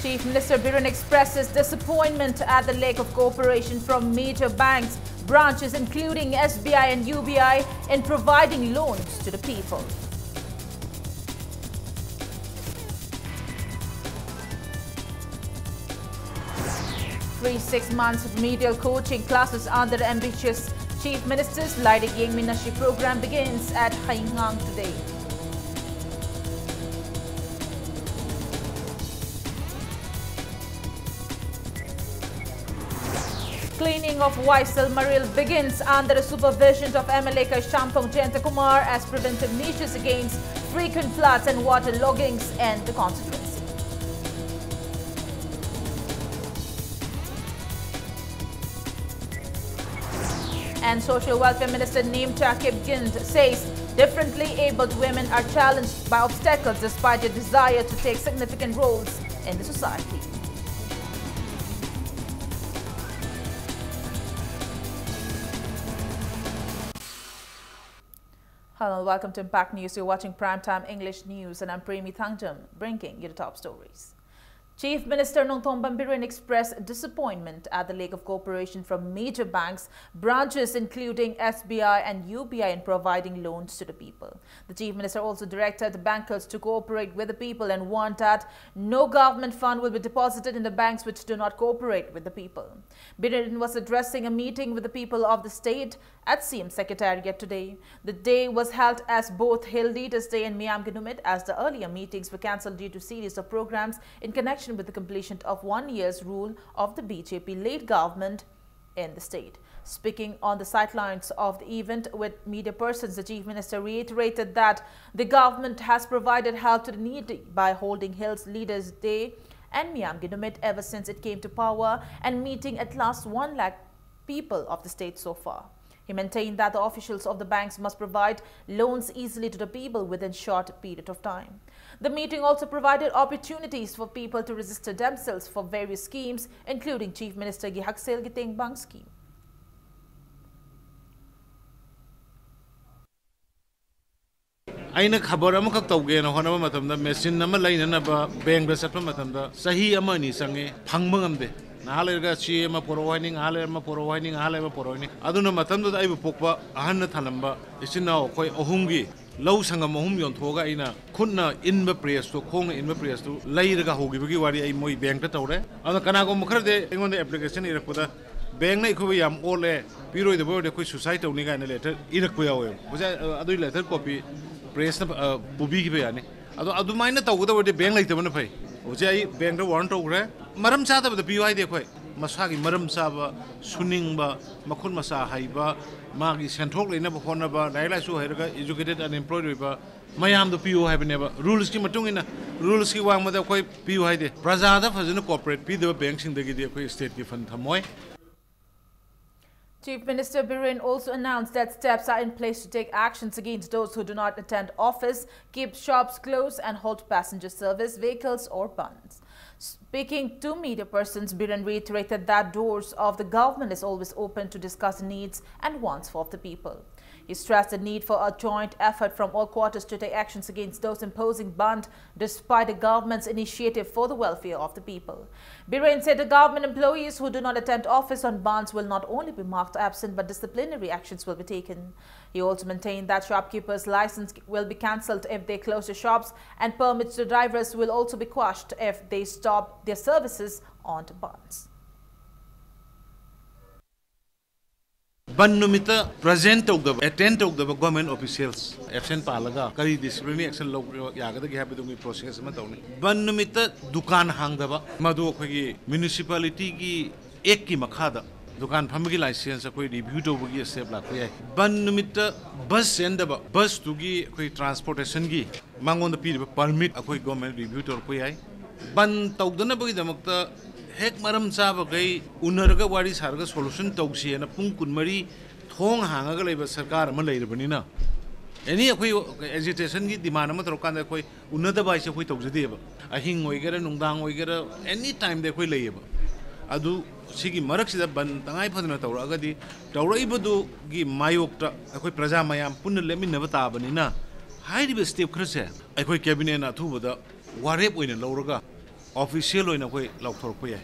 Chief Minister Biren expresses disappointment at the lack of cooperation from major banks, branches including SBI and UBI in providing loans to the people. Free 6 months of remedial coaching classes under the ambitious Chief Minister's Lighting Yeng Minashi program begins at Haingang today. Cleaning of Waisal Maril begins under the supervision of MLA Shampong Jayanta as preventive measures against frequent floods and water loggings in the constituency. And Social Welfare Minister Neem Chakib Gind says differently abled women are challenged by obstacles despite their desire to take significant roles in the society. Hello, welcome to Impact News. You're watching Primetime English News and I'm Premi Thangjam, bringing you the top stories. Chief Minister Nongthong Biren expressed disappointment at the lack of cooperation from major banks, branches including SBI and UBI in providing loans to the people. The Chief Minister also directed the bankers to cooperate with the people and warned that no government fund will be deposited in the banks which do not cooperate with the people. Biren was addressing a meeting with the people of the state at CM Secretariat today. The day was held as both Hill Leaders Day and Miyam Ginumit as the earlier meetings were cancelled due to series of programs in connection with the completion of 1 year's rule of the BJP-led government in the state. Speaking on the sidelines of the event with media persons, the Chief Minister reiterated that the government has provided help to the needy by holding Hill's Leaders Day and Miyam Ginumit ever since it came to power and meeting at last 1 lakh people of the state so far. He maintained that the officials of the banks must provide loans easily to the people within a short period of time. The meeting also provided opportunities for people to register themselves for various schemes, including Chief Minister Gi Haksel Giteng Bang scheme. Aina khabar amakak tawge na honaba matamda machine nama lainanaba bank da satpa matamda sahi ama ni sange phangba ngamde nahalerga chi ama porohining haler ma porohining haler ma porohining aduna matamda aibu pokpa ahanna thalamba isina khoi ohumgi lau sangam ohum yon thoga ina khunna inba press to khongna inba press to lairaga hogibagi wari ai moi bank ta tawre ana kana go mukharde engonde application irakpoda bank na ikhuba yam ole piroi de board khoi society tawni ga na letter irakpo yawe buja adui letter copy press na pubi gi bayani adu maina tawda wadi bank laitaba na phai buja ai bank da warrant tawre maram cha da piu ai de khoi masagi maram saba suningba makhun masa haiba magi senthok leina ba khonaba laila su hairaga educated unemployed ba mayam do piu haibneba rules ki matung ina rules ki wang ma da khoi piu haide praja da fajana corporate pi de bank sing dagi de khoi state ki fund thamoi. Chief Minister Biren also announced that steps are in place to take actions against those who do not attend office, keep shops closed and halt passenger service, vehicles or buns. Speaking to media persons, Biren reiterated that doors of the government is always open to discuss the needs and wants of the people. He stressed the need for a joint effort from all quarters to take actions against those imposing band despite the government's initiative for the welfare of the people. Biren said the government employees who do not attend office on bands will not only be marked absent but disciplinary actions will be taken. He also maintained that shopkeepers' license will be cancelled if they close their shops and permits to drivers will also be quashed if they stop their services on the bands. Ban numita present attend government officials absent palaga kari disciplinary action log yagada gi habi dungi process ma tawni ban numita dukan hangdaba madu khoi municipality gi ek ki makhada dukan phamgi license khoi review tawgi step la khoi ban numita bus sendaba bus tugi khoi transportation gi mangon pi permit khoi government review tor khoi ai ban tawdana bagi damakta hek maram chaba gai unarga wari sarga solution tawsi na pung kunmari thong hangaga leiba sarkar ma leirbanina any khoi agitation gi demand ma trokan da khoi unada bai se khoi tawjadeba ahing oigera nungdang oigera any time de khoi leiba adu sigi marak sida ban tangai phadna tawraga di tawraibadu gi mayokta khoi praja mayam punna leminaba tabanina hairiba step khra se khoi cabinet na thubada warep oina lawraga official oina koi lauthorpa yai.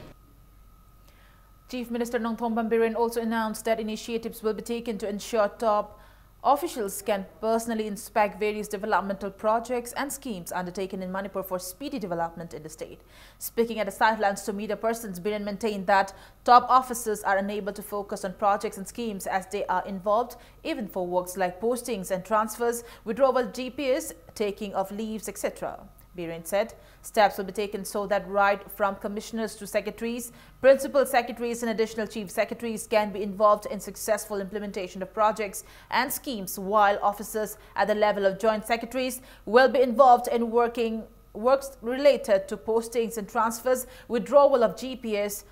Chief Minister Nongthong Biren also announced that initiatives will be taken to ensure top officials can personally inspect various developmental projects and schemes undertaken in Manipur for speedy development in the state. Speaking at the sidelines to media persons, Biren maintained that top officers are unable to focus on projects and schemes as they are involved even for works like postings and transfers, withdrawal GPS, taking of leaves, etc. Biren said steps will be taken so that right from commissioners to secretaries, principal secretaries and additional chief secretaries can be involved in successful implementation of projects and schemes, while officers at the level of joint secretaries will be involved in works related to postings and transfers, withdrawal of GPS,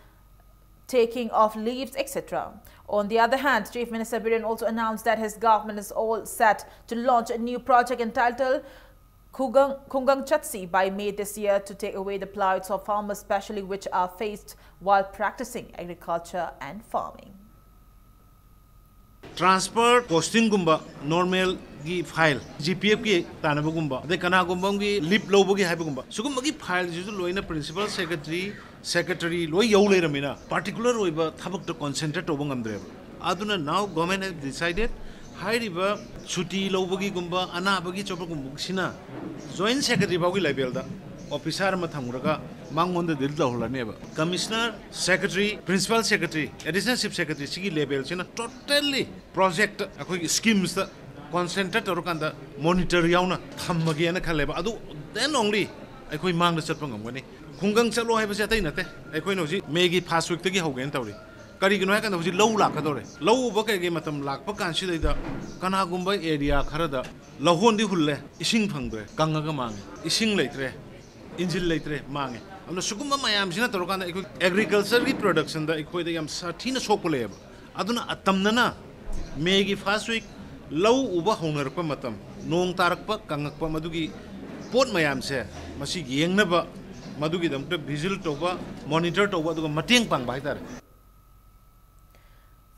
taking of leaves, etc. On the other hand, Chief Minister Biren also announced that his government is all set to launch a new project entitled Khungang Chatsi by May this year to take away the plights of farmers, especially which are faced while practicing agriculture and farming. Transfer posting gumba normal gi file GPF ki tanaba gumba de kana gumba gi lip lobo gi haiba gumba sugumba gi file ju loina principal secretary loi yau leiramina particular oiba thabak to concentrate obang amdre aduna now government has decided Hairiba Chuti Lobagi Gumba, Anabagi Chopagumbuxina, Joint Secretary Bagi Labelda, Officer Matamuraga, Mangon the Dilda Holaneva, Commissioner, Secretary, Principal Secretary, Additional Chief Secretary, Sigi Labels, totally project schemes that concentrate or can the monitor Yauna, Tamagiana Kaleba, then only I could mang the Sapangam. Kungang Salo have a satinate, I could know Megi pass with the Hogan. Kari kino kan hoji low la kadore low ba ke matam lak pa kan si da kana gumba area khara da lohon di hulle ising phangre kanga ga mang ising leitre injil leitre mange amna sugumba mayam sina tor kan agriculture gi production da ikoi da yam sathina sokole aduna atamna na megi first week low uba honger pa matam nong tarak pa kangak pa madugi pot mayam se masi yengna ba madugi dam te vigil to ba monitor to ba du mateng pang bai tar.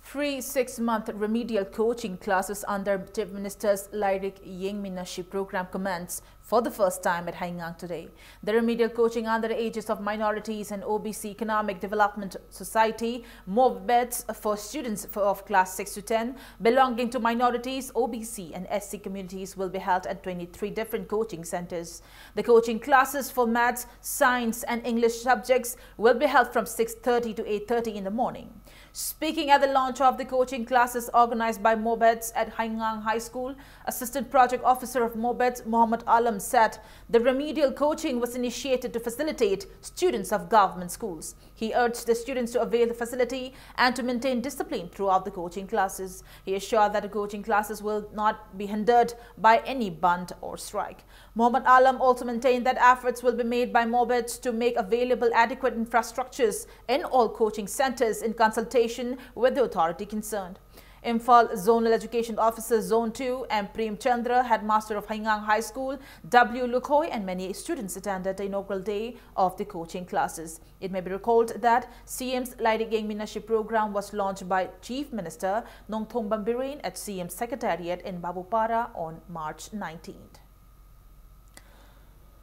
Free 6-month remedial coaching classes under Chief Minister's Lyric Yengminashi program commence for the first time at Haingang today. The remedial coaching under the aegis of Minorities and OBC Economic Development Society, MOVBETS for students of class 6 to 10 belonging to minorities, OBC and SC communities will be held at 23 different coaching centers. The coaching classes for maths, science and English subjects will be held from 6:30 to 8:30 in the morning. Speaking at the launch of the coaching classes organized by MOVBETS at Haingang High School, Assistant Project Officer of MOVBETS, Muhammad Alam, said the remedial coaching was initiated to facilitate students of government schools. He urged the students to avail the facility and to maintain discipline throughout the coaching classes. He assured that the coaching classes will not be hindered by any band or strike. Muhammad Alam also maintained that efforts will be made by MOVBETS to make available adequate infrastructures in all coaching centers in consultation with the authority concerned. Imphal Zonal Education Officer Zone 2 and Prem Chandra, headmaster of Haingang High School, W. Lukhoi, and many students attended the inaugural day of the coaching classes. It may be recalled that CM's Lyric Yengminashi program was launched by Chief Minister Nongthong Biren at CM's Secretariat in Babupara on March 19th.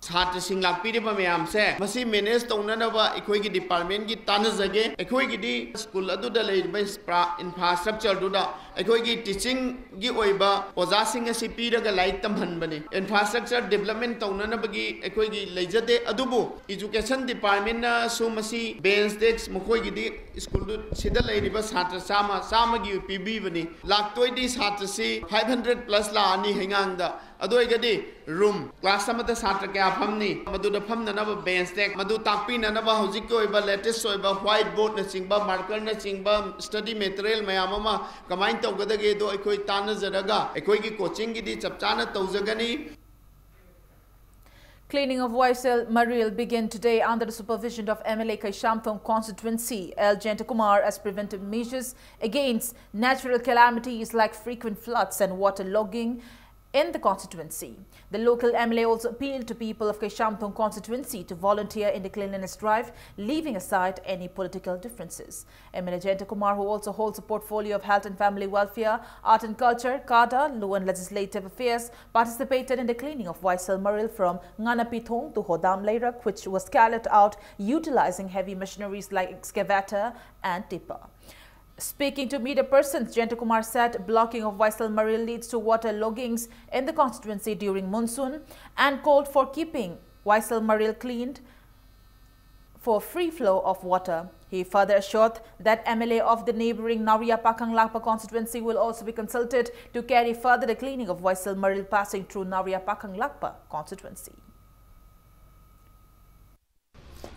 छात्र Singh लापीरिबा ma'am से मसी manage तौननबा अखोइगी department की तानजगे अखोइगी दी school अदुदा लेबा infrastructure दुदा अखोइगी teaching गी ओइबा ओजा सिंह असि पीरगा लाइक तमहनबने इंफ्रास्ट्रक्चर डेवलपमेंट तौननबगी अखोइगी लेजदे अदुबो एजुकेशन डिपार्टमेंट ना सो मसी बेंच डेस्क मखोइगी दी स्कूल दु सिदा लेरिबा छात्र सामगी पीबीबनी लाक्तोइदी छात्र सि 500 प्लस लानी हेंगांगदा अदोइगदी रूम क्लास समद छात्र क्या फमनी मदुदा फमननब बेंच डेस्क मदु ताकपिननब हौजिक ओइबा लेटेस्ट ओइबा व्हाइट बोर्ड न चिंबा मार्कर न चिंबा स्टडी मटेरियल मयाममा कमाइन तौगदगे दो अखोइ तानजरगा अखोइगी coaching गिदी चपचाना तौजगनी. Cleaning of Waisel Maril began today under the supervision of MLA Kaishamthong constituency L. Jentakumar as preventive measures against natural calamities like frequent floods and waterlogging in the constituency. The local MLA also appealed to people of Keshamthong constituency to volunteer in the cleanliness drive, leaving aside any political differences. MLA Jayanta Kumar, who also holds a portfolio of health and family welfare, art and culture, CADA, law and legislative affairs, participated in the cleaning of Waisal Maril from Nganapithong to Hodam Leirak, which was carried out utilizing heavy machineries like excavator and tipper. Speaking to media persons, Jayanta Kumar said blocking of Waisal Maril leads to water loggings in the constituency during monsoon and called for keeping Waisal Maril cleaned for free flow of water. He further assured that MLA of the neighboring Naria Pakang Lakpa constituency will also be consulted to carry further the cleaning of Waisal Maril passing through Naria Pakang Lakpa constituency.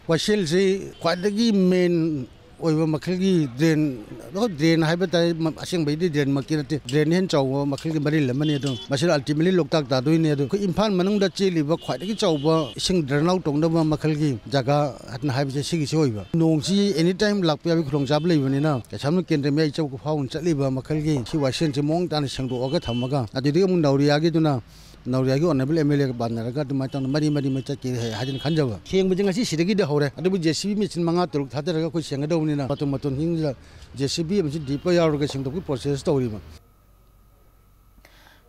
Waisal is quite the main Makalgi drain habitat asing by the drain makirati drain hen chow Makalgi Maril Manedo. Machine ultimately looked at that doing it. Impan Manung that chili were quite a chow sing drain out on the Makalgi Jaga at Nahabi Sigisoiva. No see anytime Lapia from Jabli even enough. The Samu can remain chow found Saliba Makalgi. She was sent to Monk and Shango Ogatamaga. At the Dium Nauriagiduna. Now we are going to be able to get to Mari Hadin Kanjava. King with Sigi the Hore, I do JCB Mission Mangato, Hataka Shangadonina, Automaton Hings, JCB, deeper irrigation to process story.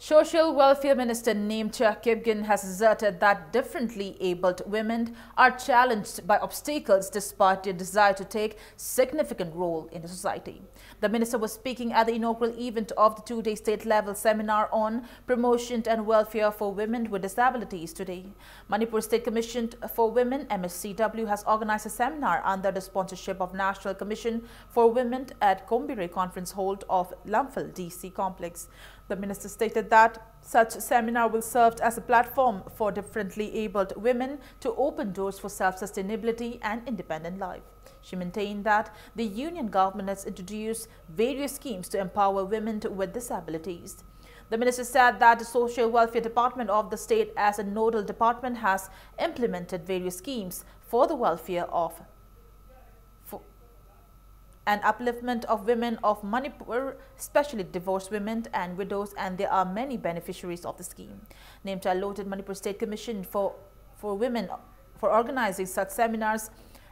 Social Welfare Minister Namcha Kipgin has asserted that differently abled women are challenged by obstacles despite their desire to take significant role in the society. The minister was speaking at the inaugural event of the two-day state-level seminar on promotion and welfare for women with disabilities today. Manipur State Commission for Women, MSCW, has organized a seminar under the sponsorship of National Commission for Women at Kombire Conference Hall of Lamphal DC Complex. The minister stated that such seminar will serve as a platform for differently abled women to open doors for self-sustainability and independent life. She maintained that the union government has introduced various schemes to empower women with disabilities. The minister said that the Social Welfare Department of the state as a nodal department has implemented various schemes for the welfare of and upliftment of women of Manipur, especially divorced women and widows, and there are many beneficiaries of the scheme. Namcha lauded Manipur State Commission for Women for organizing such seminars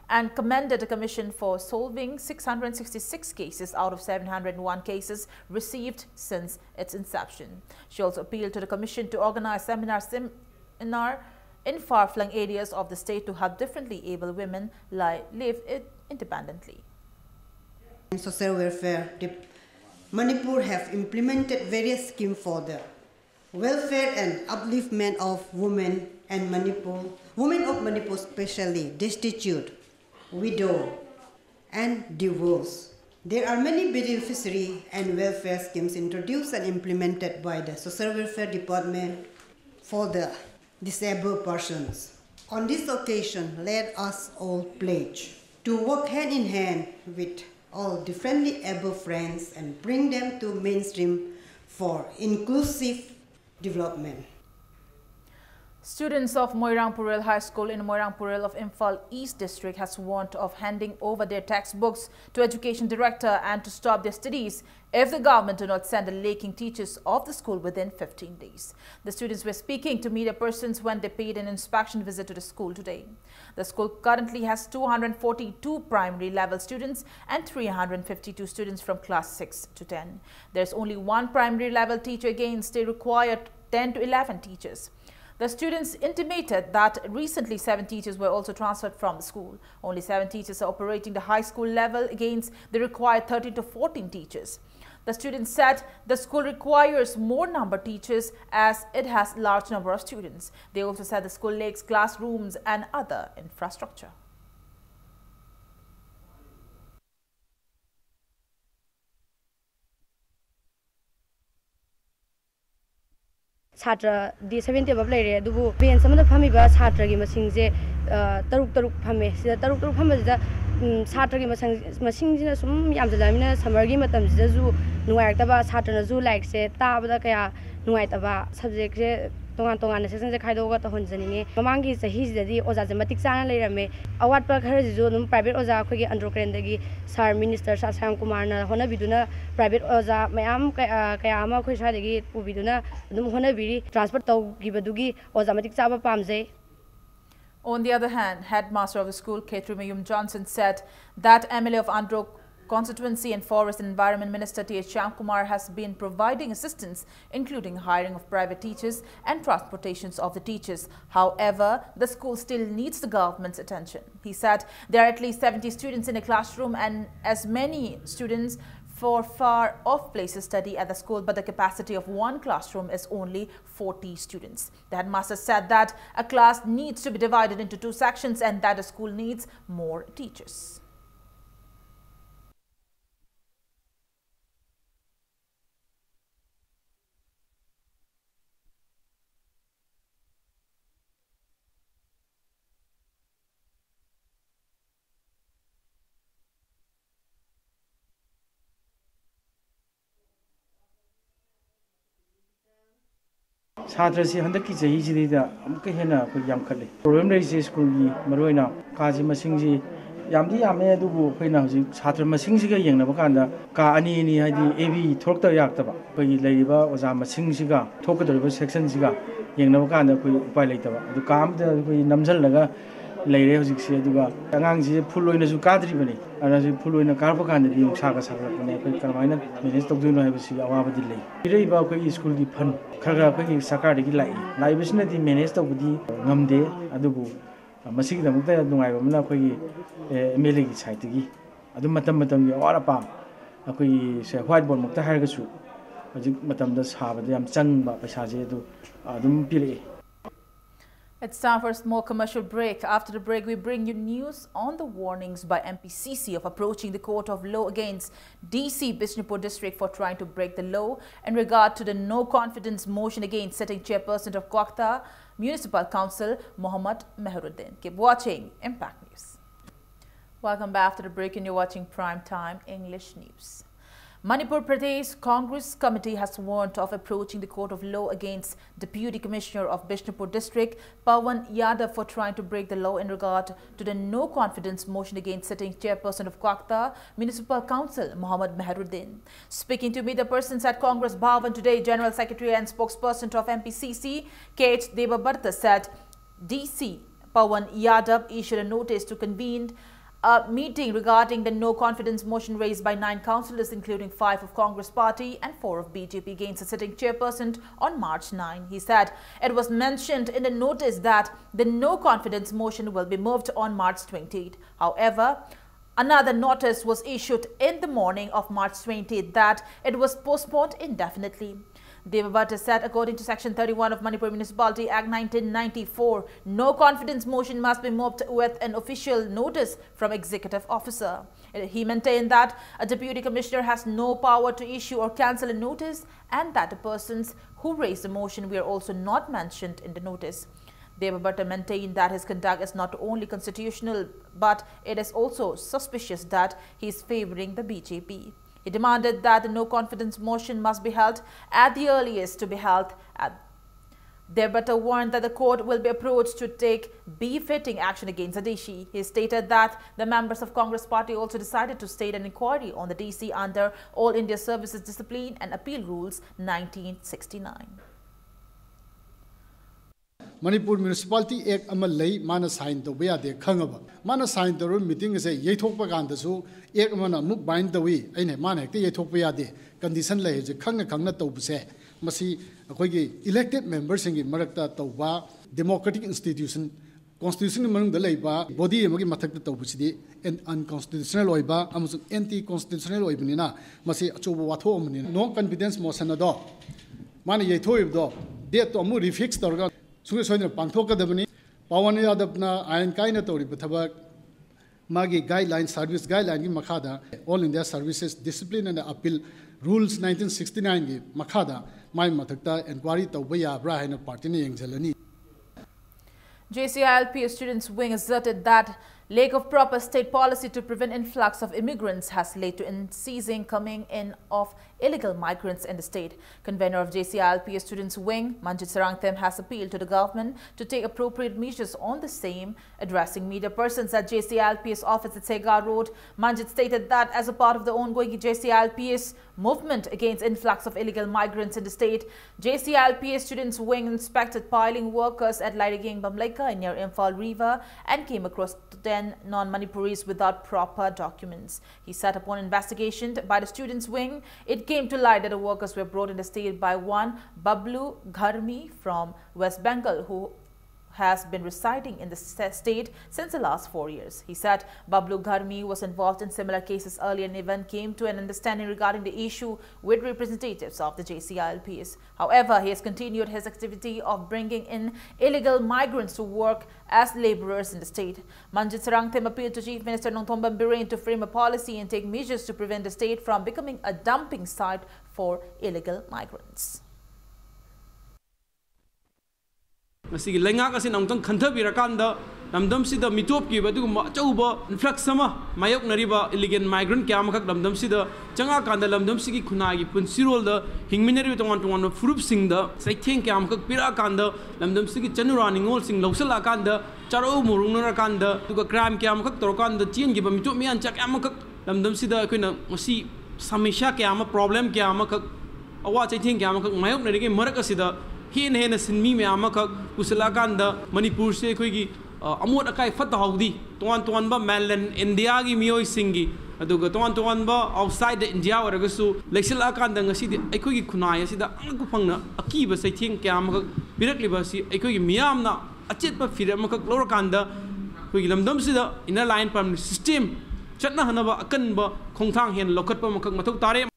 and commended the Commission for solving 666 cases out of 701 cases received since its inception. She also appealed to the Commission to organize seminar in far-flung areas of the state to help differently able women live independently. In social welfare, Manipur have implemented various schemes for the welfare and upliftment of women and Manipur, women of Manipur especially destitute, widow, and divorced. There are many beneficiary and welfare schemes introduced and implemented by the Social Welfare Department for the disabled persons. On this occasion, let us all pledge to work hand in hand with all differently able friends and bring them to mainstream for inclusive development. Students of Moirangpuril High School in Moirangpuril of Imphal East District has warned of handing over their textbooks to Education Director and to stop their studies if the government do not send the lacking teachers of the school within 15 days. The students were speaking to media persons when they paid an inspection visit to the school today. The school currently has 242 primary level students and 352 students from class 6 to 10. There's only one primary level teacher against they require 10 to 11 teachers. The students intimated that recently 7 teachers were also transferred from the school. Only 7 teachers are operating the high school level against the required 13 to 14 teachers. The students said the school requires more number of teachers as it has large number of students. They also said the school lacks classrooms and other infrastructure. Chatra di 70 bab lere dubu ben samada phami ba chatra gi masing je taruk phame sida taruk phame da chatra gi masing jina sum yam jalamina summer gi matam jida ju nuai ta ba chatra na ju like se ta ba da kaya nuai ta ba subject je tongan tongan section je khaidoga to honjaninge mamangi sahi jadi oja je matik chana leirame awat pa khar ju num private oja khoi gi androkren dagi sir minister Sasang Kumar na hona biduna private oja mayam kaya ama khoi sa dagi ubiduna num hona biri transfer taw gi badugi oja matik chaba pamjai. On the other hand, headmaster of the school, Mayum Johnson, said that MLA of Andhra Constituency and Forest and Environment Minister T.H. Shyamkumar has been providing assistance, including hiring of private teachers and transportations of the teachers. However, the school still needs the government's attention. He said there are at least 70 students in a classroom and as many students for far off places study at the school, but the capacity of one classroom is only 40 students. The headmaster said that a class needs to be divided into 2 sections and that the school needs more teachers. Satrasi handaki jahi jidida amka hena ko yam khale problem rei se school gi maroina kaji masing ji yamdi yame adubu khoina hoji satra masing ji ga yengna ba kanda ka ani ni haidi ab thokta yakta ba ko leiba oja masing ji ga thokadoriba section ji ga yengna ba kanda ko upai leita ba adu kam da ko namjal laga leire hoji se aduga angang ji full oina ju kadri bani ana ji full oina karba kanda di sa ga sakra bani ko karmaina manage tokduno ha bisi awa badi lei reiba ko school gi phan khara ko sakar gi lai bisna di manage tobudi ngamde adubu masigi da mukta nungai ba mna ko gi MLA gi site gi adu matam gi awara pa ko se whiteboard mukta har ga su hoji matam da saba da yam chang ba paisa je adu adum pile. It's time for a small commercial break. After the break, we bring you news on the warnings by MPCC of approaching the court of law against DC Bishnupur district for trying to break the law in regard to the no confidence motion against sitting chairperson of Kwakta Municipal Council, Mohammad Meheruddin. Keep watching Impact News. Welcome back after the break and you're watching Prime Time English News. Manipur Pradesh Congress Committee has warned of approaching the court of law against Deputy Commissioner of Bishnupur District, Pawan Yadav, for trying to break the law in regard to the no confidence motion against sitting chairperson of Kwakta Municipal Council, Mohammad Meheruddin. Speaking to media persons at Congress Bhavan today, General Secretary and spokesperson of MPCC, K.H. Devabarta, said DC Pawan Yadav issued a notice to convene a meeting regarding the no confidence motion raised by 9 councillors, including 5 of Congress Party and 4 of BJP, against the sitting chairperson on March 9. He said it was mentioned in the notice that the no confidence motion will be moved on March 28. However, another notice was issued in the morning of March 20 that it was postponed indefinitely. Devabhata said, according to Section 31 of Manipur Municipality Act 1994, no confidence motion must be moved with an official notice from executive officer. He maintained that a deputy commissioner has no power to issue or cancel a notice and that the persons who raised the motion were also not mentioned in the notice. Devabhata maintained that his conduct is not only constitutional, but it is also suspicious that he is favouring the BJP. He demanded that the no-confidence motion must be held at the earliest to be held. Devabhata warned that the court will be approached to take befitting action against the DC. He stated that the members of Congress Party also decided to state an inquiry on the DC under All India Services Discipline and Appeal Rules 1969. Manipur Municipality Act amalay mana sign to be de khangaba mana sign to meeting se yethokpa ganda su ek mana muk bind the way aine mana te yethokpa de condition lay je khangna tawbse masi akoi gi elected members singi marakta tawba democratic institution constitution manung da leiba body amagi mathak ta tawbsi and unconstitutional oiba amusu anti constitutional oibnina masi achobo watho amni no confidence motion ado mana yethoib do date to amu refix torga Sungai soalnya pangthok kadabani, Pawan Yadav ayan kaina tori bethabak magi guideline service guideline ki makhada All India Services Discipline and Appeal Rules 1969 ki makhada mai mathakta inquiry tawbaya bra haina party ne yengjalani. JCILP students wing asserted that Lack of proper state policy to prevent influx of immigrants has led to ceasing coming in of illegal migrants in the state. Convener of JCILPS Students Wing, Manjit Sarangthem, has appealed to the government to take appropriate measures on the same. Addressing media persons at JCILPS office at Sega Road, Manjit stated that as a part of the ongoing JCILPS movement against influx of illegal migrants in the state, JCILPS Students Wing inspected piling workers at Lairiging Bamlaika near Imphal River and came across 10 non-Manipuris without proper documents. He set up one investigation by the Students Wing. It came to light that the workers were brought in the state by one Bablu Gharmi from West Bengal, who has been residing in the state since the last 4 years. He said Bablu Gharmi was involved in similar cases earlier and even came to an understanding regarding the issue with representatives of the JCILPS. However, he has continued his activity of bringing in illegal migrants to work as laborers in the state. Manjit Sarangthem appealed to Chief Minister Nongthom Bambirin to frame a policy and take measures to prevent the state from becoming a dumping site for illegal migrants. Masigi lengak asin angtong khanthapirаканда lamdamsida mitopkiba aduguma achauba influx sama mayoknariba illegal migrant kyamakak lamdamsida changakanda lamdamsigi khunagi punsirolda hingminari tongan tongan furupsingda saitheng kyamakak pirakanda lamdamsigi chanurani sing lausalakanda charo murungnarakanda duga crime kyamakak torokanda chengiba mitop mian chak kyamakak lamdamsida koina masi samisha kyama problem kyamakak awa saitheng kyamakak mayoknarigi marakasida Hen sinmi me amakak usalakanda Manipur se koigi amot akai fata haudi tuan ba mainland India gi mioi singi aduga tuan ba outside the India waragasu leksilakanda ngasi di aikogi khunai asida angku phangna akiba saitheng kyamakak birakliba si aikogi miyamna achetpa firamakak lorakanda koigi lamdam sida inner line permanent system chatna hanaba akanba khongthang hen lokatpa makak mathok tare.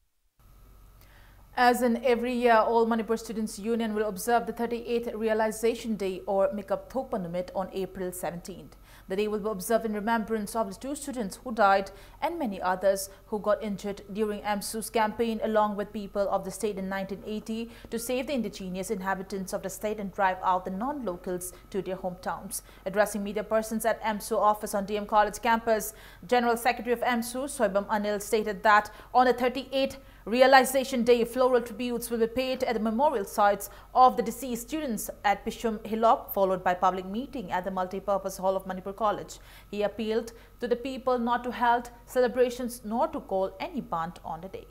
As in every year, all Manipur Students Union will observe the 38th Realization Day or Mikap Thokpa Numit on April 17th. The day will be observed in remembrance of the 2 students who died and many others who got injured during AMSU's campaign along with people of the state in 1980 to save the indigenous inhabitants of the state and drive out the non-locals to their hometowns. Addressing media persons at AMSU office on DM College campus, General Secretary of AMSU, Soibam Anil, stated that on the 38th Realization Day, floral tributes will be paid at the memorial sites of the deceased students at Pishum Hilop, followed by public meeting at the multi-purpose hall of Manipur College. He appealed to the people not to hold celebrations nor to call any band on the day.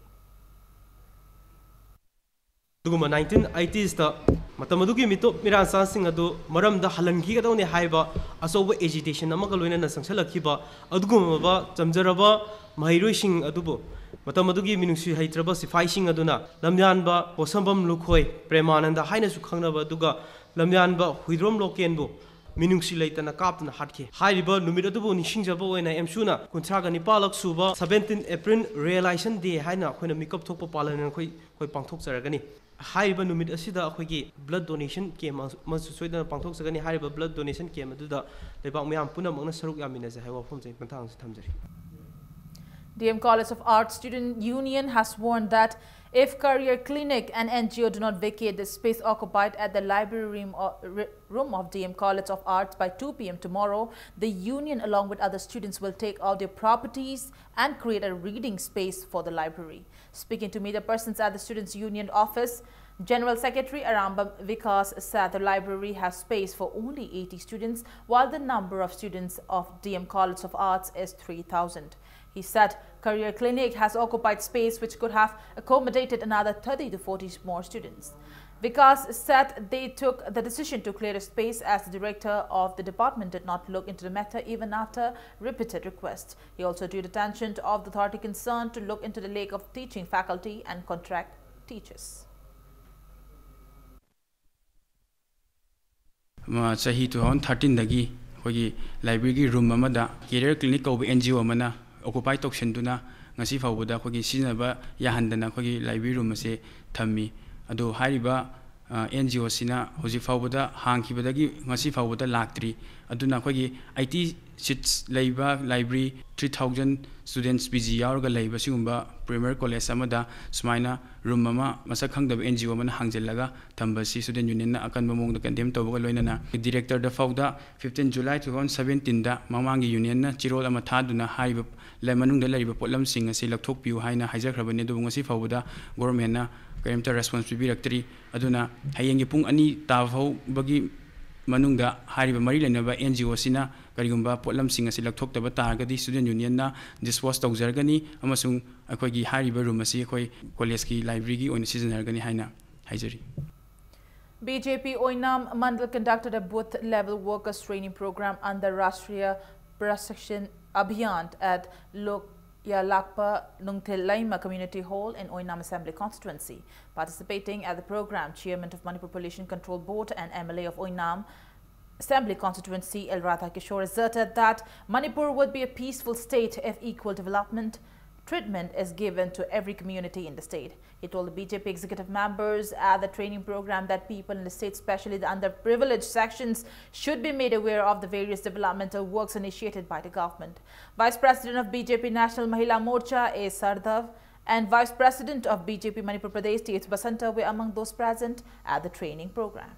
1980s da matamadugi mito miransan sing adu maramda halangi gadawni haiba asoba agitation amaka loina na sangsalakhiba adugumaba chamjaraba mairoi sing adubo matamadugi minungsi haitraba sifai sing aduna lamyanba posambam lukhoi premananda haina su khangnaba duga lamyanba huidrom lokenbu minungsi leitana kapna hatke hairiba numit adubu nishingjaba oina emsuna kuntraga nipalak suba 17 April Realization Day haina khoina mikap thokpa palan khoi pangthok jaragani Haiba numit asida akhoi blood donation came masu soidana pangthok sagani haiba blood donation came aduda lebak myam punamangna saruk yamina ja haiwa phomjai pantang thamjari. DM College of Arts Student Union has warned that if Career Clinic and NGO do not vacate the space occupied at the library room of DM College of Arts by 2 p.m. tomorrow, the union along with other students will take out their properties and create a reading space for the library. Speaking to media persons at the Students Union office, General Secretary Arambam Vikas said the library has space for only 80 students, while the number of students of DM College of Arts is 3,000. He said Career Clinic has occupied space which could have accommodated another 30 to 40 more students. Vikas said they took the decision to clear the space as the director of the department did not look into the matter even after repeated requests. He also drew the attention of the authority concerned to look into the lack of teaching faculty and contract teachers. Sahi 2013 dagi hogi library room amada Career Clinic ko NGO amana occupy tokshenduna ngasi fawbuda khogi sinaba yahandana khogi library room ase thammi adu hariba NGO sina hoji fawbada hangkibadagi ngasi fawbada laktri aduna khoi IT seats leiba library 3000 students PG yaurga leiba sigumba premier college amada sumaina room mama masak khangdab NGO man hangjellaga thambasi student union na akan mamong da condemn tobaga loinana director da fawda 15 July 2017 da mamangi union na chirol ama thaduna haiba lemanung da leiba potlam sing asi lakthok piu haina haijakrabane du ngasi fawda government na kaimta response bibiraktri aduna hayengi pung ani tavau bagi manungda hariba mari lenaba NGO sina karigumba potlam sing asi lakthokta targadi student union na dispose tawjargani amasung akoigi hariba room asi akoi college ki library gi oina seasonargani haina haijari. BJP Oinam Mandal conducted a booth level workers training program under Rashtriya Prashikshan Abhiyan at Lakpa Nungthil Laima Community Hall in Oinam Assembly Constituency. Participating at the program, Chairman of Manipur Pollution Control Board and MLA of Oinam Assembly Constituency El Radha Kishore asserted that Manipur would be a peaceful state if equal development treatment is given to every community in the state. He told the BJP executive members at the training program that people in the state, especially the underprivileged sections, should be made aware of the various developmental works initiated by the government. Vice President of BJP National Mahila Morcha A. Sardhav and Vice President of BJP Manipur Pradesh T. Basanta were among those present at the training program.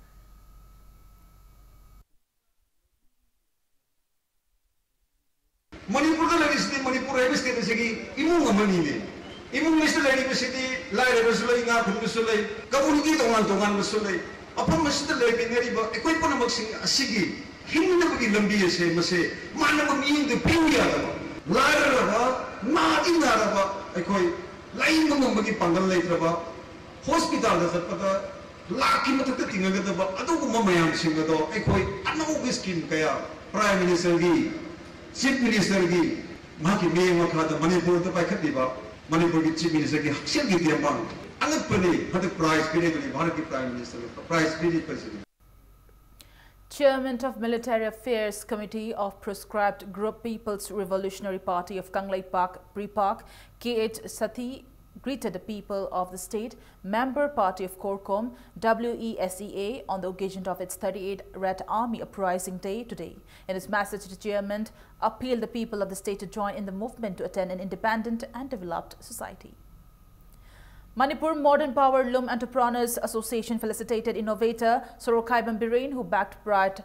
Manipur every state is imung amani imung Mr. Lady City, Lai Rasulay, Nakulay, Kabuliki, Tongan Masulay, upon Mr. Lady Neriba, equipment of Sigi, him never give them be a same as say, Manam in the Pinya, Lara, not in Araba, Equi, Lain Mumaki Pangal later, hospital, Laki Matating, Adu Mamayam Singado, Equi, Anu Whiskin Kaya, Prime Minister Lee, Chief Minister Lee, Maki Mayamaka, Manipur, the Pakatiba. Manipur Chief Minister ki haksel ki dia bang alat pani had prize period Bharat ki Prime Minister prize period president. Chairman of Military Affairs Committee of Proscribed Group People's Revolutionary Party of Kanglai Park Pre-Park K.H. Sathi greeted the people of the state, member party of Korkom, WESEA, on the occasion of its 38th Red Army Uprising Day today. In his message, the chairman appealed the people of the state to join in the movement to attain an independent and developed society. Manipur Modern Power Loom Entrepreneurs Association felicitated innovator Sorokai Bambirain, who backed Pride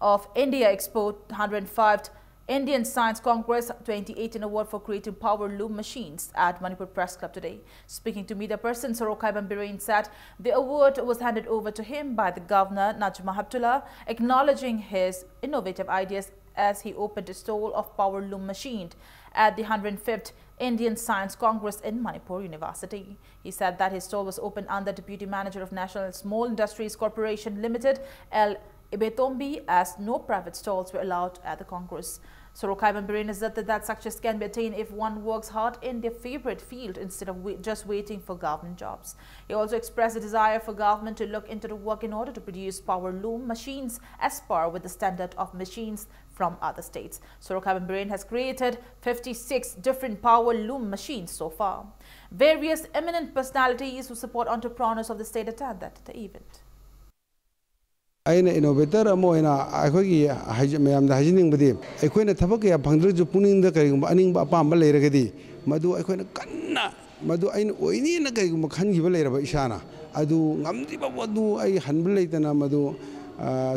of India Expo 105th Indian Science Congress 2018 Award for creating power loom machines at Manipur Press Club today. Speaking to media person, Sorokai Bambirain said the award was handed over to him by the Governor Najma Haptullah, acknowledging his innovative ideas as he opened a stall of power loom machine at the 105th Indian Science Congress in Manipur University. He said that his stall was opened under Deputy Manager of National Small Industries Corporation Limited, L. Ibetombi, as no private stalls were allowed at the Congress. Sorokai Bambirain asserted that success can be attained if one works hard in their favorite field instead of just waiting for government jobs. He also expressed a desire for government to look into the work in order to produce power loom machines as par with the standard of machines from other states. Sorokai Bambirain has created 56 different power loom machines so far. Various eminent personalities who support entrepreneurs of the state attended the event. aina innovator amoina akhoi mayam da hajning budi akoina thabak ya phangdru ju puning da kai aning ba pam ba leiragadi madu akoina kanna madu ain oini na kai khan gi ba leiraba isana adu ngamdi ba wadu ai hanbul leitana madu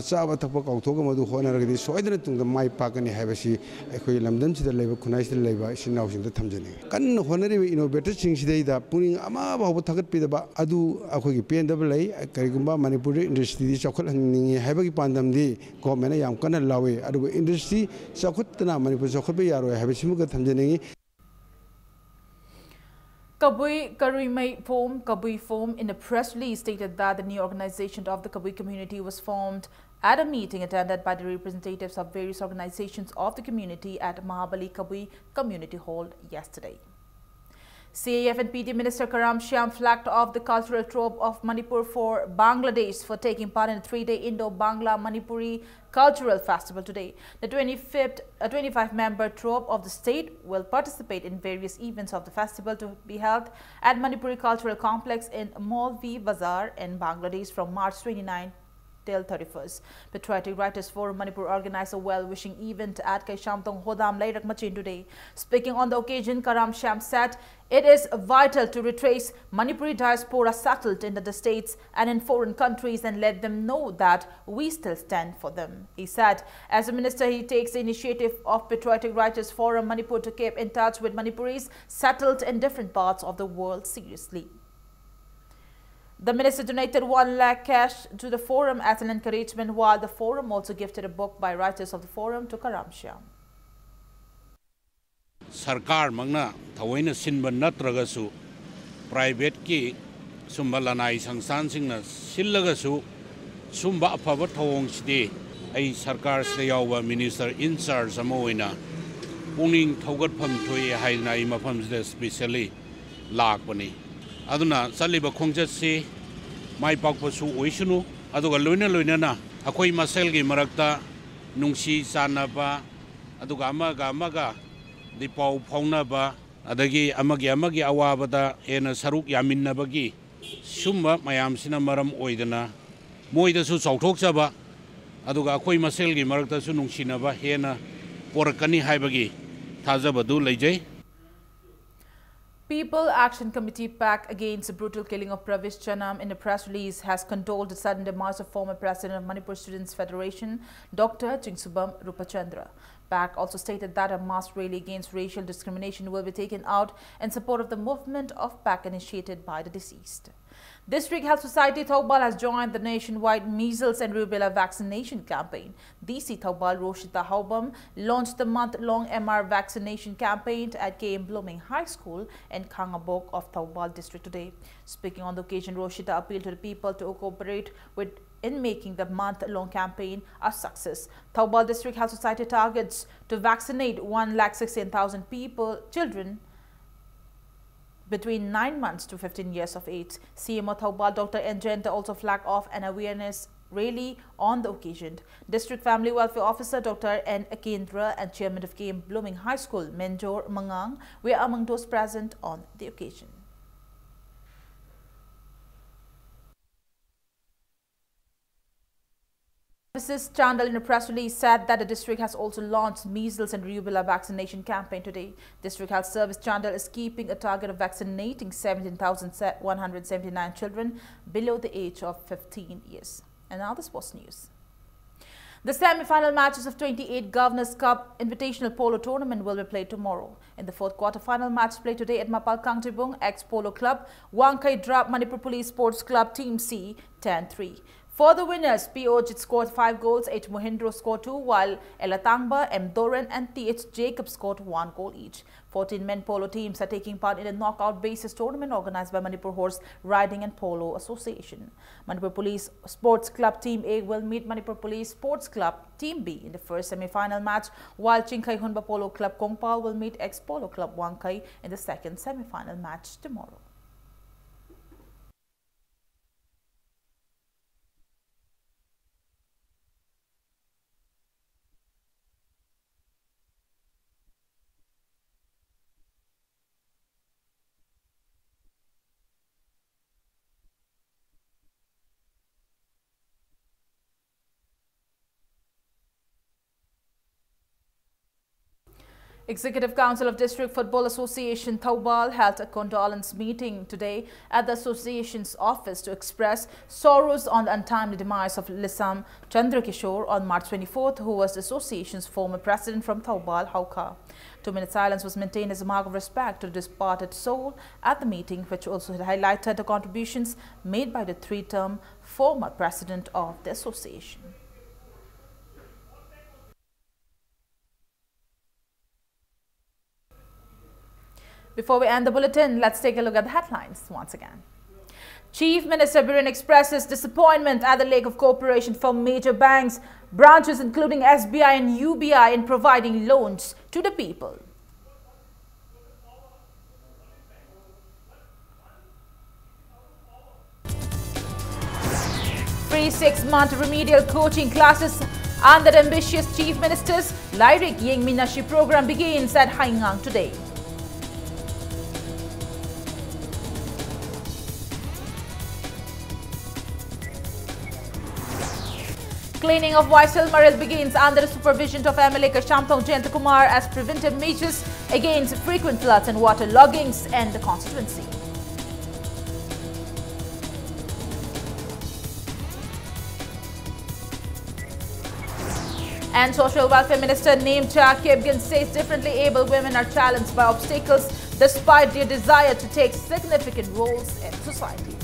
chaba thakpa kauthoga madu honaragadi soidana tungda mai pakani haibasi akhoi lamdam sida leiba khunai sida leiba sinau sing da thamjani kan honari innovator sing sida da puning ama ba ba thagat pi da ba adu akhoi gi pen da lei karigumba manipur industry di chakhol hangni haibagi pandam di government yam kana lawe adu industry chakhutna manipur chakhot be yaro haibasi mu ga thamjani. Kabui Kabui Foam in a press release stated that the new organization of the Kabui community was formed at a meeting attended by the representatives of various organizations of the community at Mahabali Kabui Community Hall yesterday. CAF and PD Minister Karam Shyam flagged off the cultural trope of Manipur for Bangladesh for taking part in a 3-day Indo-Bangla Manipuri Cultural Festival today. The 25-member trope of the state will participate in various events of the festival to be held at Manipuri Cultural Complex in Maulvi Bazaar in Bangladesh from March 29 till 31st. Patriotic Writers Forum Manipur organized a well-wishing event at Kaishamtong Hodam Lairak Machin today. Speaking on the occasion, Karam Shyam said it is vital to retrace Manipuri diaspora settled in the states and in foreign countries and let them know that we still stand for them. He said, as a minister, he takes the initiative of Patriotic Writers Forum Manipur to keep in touch with Manipuris settled in different parts of the world seriously. The minister donated 1 lakh cash to the forum as an encouragement, while the forum also gifted a book by writers of the forum to Karam Shyam. Sarkar magna thawaina sinba natragasu private ki sumba lanai sangsan singna sillagasu sumba afaba thawong sidi ai sarkar sida yawba minister in charge ama oina pungning thawgatpham thoi haina ai mafam sida specially lakpani aduna saliba khongjat se mai pakpasu oisunu aduga loina na akoi masel gi marakta nungsi sanaba aduga amaga dipau phaunaba adagi amagi awabada ena saruk yaminnabagi sumba mayamsina maram oidana moidasu chauthokchaba aduga akoi masel gi marakta su nungsinaba hena porakani haibagi thajabadu leijai. People Action Committee PAC against the brutal killing of Pravish Chanam in a press release has condoled the sudden demise of former president of Manipur Students Federation, Dr. Jingsubam Rupachandra. PAC also stated that a mass rally against racial discrimination will be taken out in support of the movement of PAC initiated by the deceased. District Health Society Thoubal has joined the nationwide measles and rubella vaccination campaign. DC Thoubal Roshita Haubam launched the month-long MR vaccination campaign at KM Blooming High School in Khangabok of Thoubal district today. Speaking on the occasion, Roshita appealed to the people to cooperate in making the month-long campaign a success. Thoubal District Health Society targets to vaccinate 1,16,000 children between 9 months to 15 years of age. CMO Thoubal Dr. Njenta also flagged off an awareness rally on the occasion. District Family Welfare Officer Dr. N. Akendra and Chairman of KM Blooming High School, Menjor Mangang, were among those present on the occasion. Services Chandal in a press release said that the district has also launched measles and rubella vaccination campaign today. District Health Service Chandal is keeping a target of vaccinating 17,179 children below the age of 15 years. And now the sports news. The semi-final matches of 28 Governors Cup Invitational Polo Tournament will be played tomorrow. In the fourth quarter-final match played today at Mapal Kangtibung ex-Polo Club, Wangkai dropped Manipur Police Sports Club Team C 10-3. For the winners, P. Ojit scored 5 goals, H. Mohindro scored 2, while Elatangba, M. Doran and T.H. Jacob scored 1 goal each. 14 men polo teams are taking part in a knockout basis tournament organized by Manipur Horse Riding and Polo Association. Manipur Police Sports Club Team A will meet Manipur Police Sports Club Team B in the first semi-final match, while Chinkai Hunba Polo Club Kongpal will meet ex-Polo Club Wangkai in the second semi-final match tomorrow. Executive Council of District Football Association Thoubal held a condolence meeting today at the association's office to express sorrows on the untimely demise of Lisam Chandrakishore on March 24th, who was the association's former president from Thoubal, Hauka. 2-minute silence was maintained as a mark of respect to the departed soul at the meeting, which also highlighted the contributions made by the 3-term former president of the association. Before we end the bulletin, let's take a look at the headlines once again. Chief Minister Biren expresses disappointment at the lack of cooperation from major banks, branches including SBI and UBI in providing loans to the people. Free 6-month remedial coaching classes under ambitious Chief Minister's Lyric Ying Minashi program begins at Haigang today. Cleaning of Waisal Maril begins under the supervision of MLA Kashamthong Jayantakumar as preventive measures against frequent floods and water loggings in the constituency. And Social Welfare Minister Nemcha Kipgen says differently able women are challenged by obstacles despite their desire to take significant roles in society.